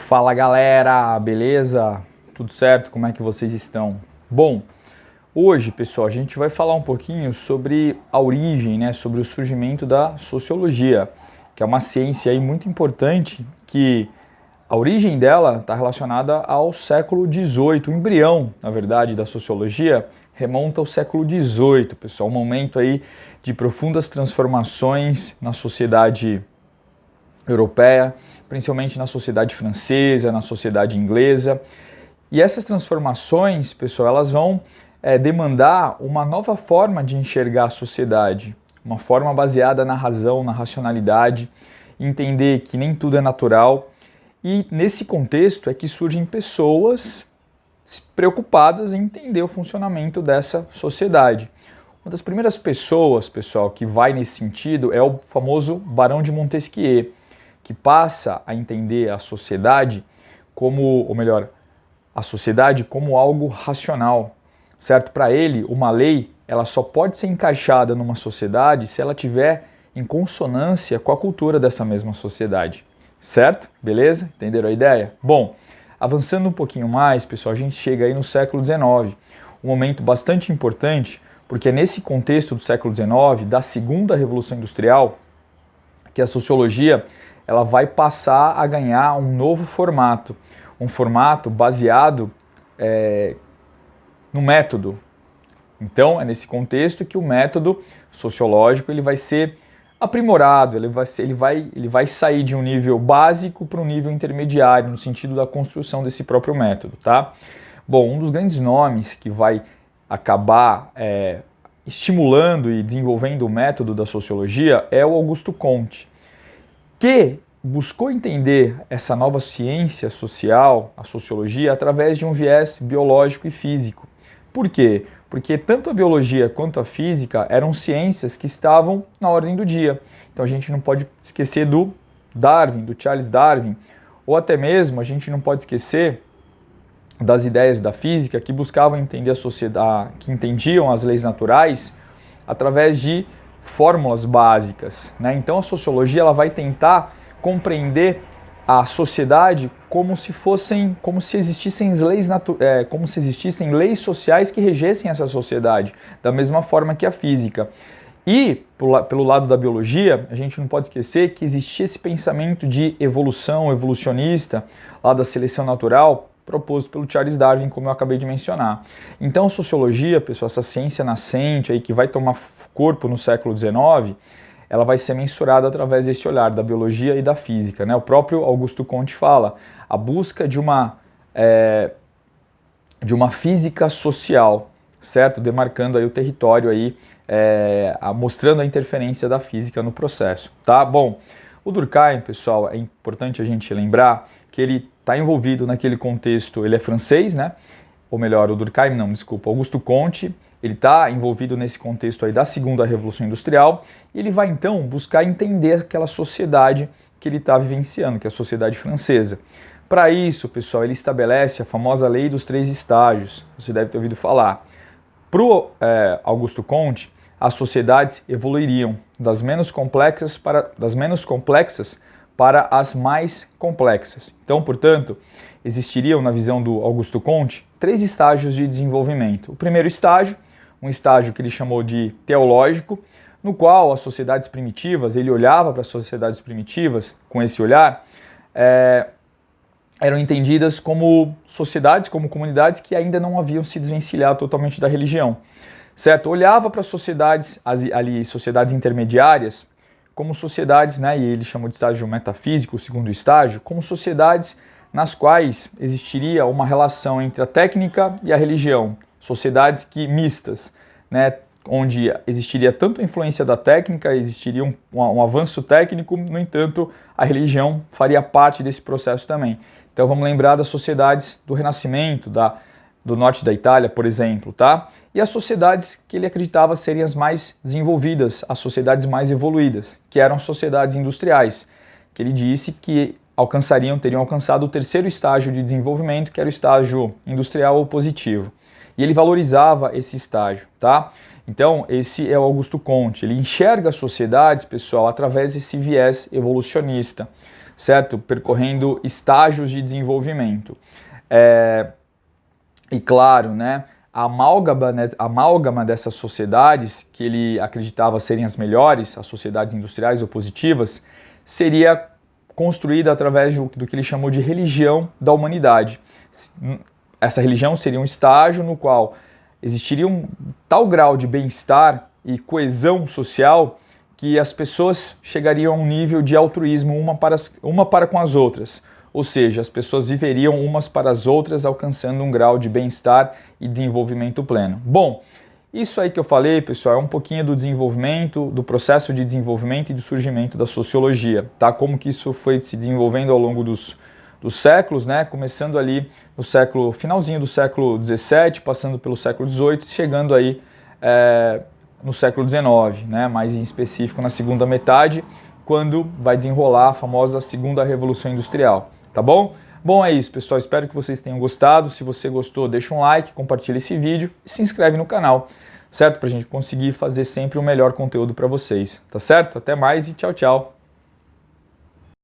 Fala galera, beleza? Tudo certo? Como é que vocês estão? Bom, hoje pessoal a gente vai falar um pouquinho sobre a origem, sobre o surgimento da sociologia, que é uma ciência aí muito importante que a origem dela está relacionada ao século XVIII, o embrião, na verdade, da sociologia remonta ao século XVIII, pessoal, um momento aí de profundas transformações na sociedade europeia, principalmente na sociedade francesa, na sociedade inglesa. E essas transformações, pessoal, elas vão demandar uma nova forma de enxergar a sociedade, uma forma baseada na razão, na racionalidade, entender que nem tudo é natural. E nesse contexto é que surgem pessoas preocupadas em entender o funcionamento dessa sociedade. Uma das primeiras pessoas, pessoal, que vai nesse sentido é o famoso Barão de Montesquieu, que passa a entender a sociedade como, ou melhor, a sociedade como algo racional, certo? Para ele, uma lei, ela só pode ser encaixada numa sociedade se ela tiver em consonância com a cultura dessa mesma sociedade, certo? Beleza? Entenderam a ideia? Bom, avançando um pouquinho mais, pessoal, a gente chega aí no século XIX, um momento bastante importante, porque é nesse contexto do século XIX, da segunda Revolução Industrial, que a sociologia ela vai passar a ganhar um novo formato, um formato baseado no método. Então, é nesse contexto que o método sociológico ele vai ser aprimorado, ele vai sair de um nível básico para um nível intermediário, no sentido da construção desse próprio método, tá? Bom, um dos grandes nomes que vai acabar estimulando e desenvolvendo o método da sociologia é o Augusto Comte, que buscou entender essa nova ciência social, a sociologia, através de um viés biológico e físico. Por quê? Porque tanto a biologia quanto a física eram ciências que estavam na ordem do dia. Então a gente não pode esquecer do Darwin, do Charles Darwin, ou até mesmo a gente não pode esquecer das ideias da física que buscavam entender a sociedade, que entendiam as leis naturais através de fórmulas básicas, né? Então a sociologia ela vai tentar compreender a sociedade como se existissem leis sociais que regessem essa sociedade, da mesma forma que a física. E pelo lado da biologia, a gente não pode esquecer que existia esse pensamento de evolução, evolucionista, lá da seleção natural, proposto pelo Charles Darwin, como eu acabei de mencionar. Então a sociologia, pessoal, essa ciência nascente aí que vai tomar corpo no século XIX, ela vai ser mensurada através desse olhar da biologia e da física, né? O próprio Augusto Comte fala a busca de uma física social, certo? Demarcando aí o território aí, mostrando a interferência da física no processo, tá? Bom, o Durkheim, pessoal, é importante a gente lembrar que ele está envolvido naquele contexto, ele é francês, né? Ou melhor, o Durkheim não, desculpa, Augusto Comte, ele está envolvido nesse contexto aí da segunda Revolução Industrial e ele vai então buscar entender aquela sociedade que ele está vivenciando, que é a sociedade francesa. Para isso, pessoal, ele estabelece a famosa lei dos 3 estágios, você deve ter ouvido falar. Para o Augusto Comte, as sociedades evoluiriam das menos complexas para as mais complexas. Então, portanto, existiriam, na visão do Augusto Comte, 3 estágios de desenvolvimento. O primeiro estágio, um estágio que ele chamou de teológico, no qual as sociedades primitivas, ele olhava para as sociedades primitivas com esse olhar, eram entendidas como sociedades, como comunidades que ainda não haviam se desvencilhado totalmente da religião, certo? Olhava para as sociedades, sociedades intermediárias, como sociedades, né, e ele chamou de estágio metafísico, o segundo estágio, como sociedades nas quais existiria uma relação entre a técnica e a religião, sociedades mistas, né, onde existiria tanto a influência da técnica, existiria um avanço técnico, no entanto, a religião faria parte desse processo também. Então vamos lembrar das sociedades do Renascimento, do norte da Itália, por exemplo, tá? E as sociedades que ele acreditava serem as mais desenvolvidas, as sociedades mais evoluídas, que eram sociedades industriais, que ele disse que teriam alcançado o terceiro estágio de desenvolvimento, que era o estágio industrial ou positivo. E ele valorizava esse estágio, tá? Então, esse é o Augusto Comte. Ele enxerga as sociedades, pessoal, através desse viés evolucionista, certo? Percorrendo estágios de desenvolvimento. E claro, né, a amálgama dessas sociedades, que ele acreditava serem as melhores, as sociedades industriais ou positivas, seria construída através do que ele chamou de religião da humanidade. Essa religião seria um estágio no qual existiria um tal grau de bem-estar e coesão social que as pessoas chegariam a um nível de altruísmo uma para com as outras. Ou seja, as pessoas viveriam umas para as outras, alcançando um grau de bem-estar e desenvolvimento pleno. Bom, isso aí que eu falei, pessoal, é um pouquinho do desenvolvimento, do processo de desenvolvimento e do surgimento da sociologia, tá? Como que isso foi se desenvolvendo ao longo dos séculos, né? Começando ali no finalzinho do século XVII, passando pelo século XVIII, chegando aí no século XIX, né? Mais em específico na segunda metade, quando vai desenrolar a famosa segunda revolução industrial. Tá bom? Bom, é isso, pessoal. Espero que vocês tenham gostado. Se você gostou, deixa um like, compartilha esse vídeo e se inscreve no canal, certo? Pra gente conseguir fazer sempre o melhor conteúdo para vocês, tá certo? Até mais e tchau, tchau!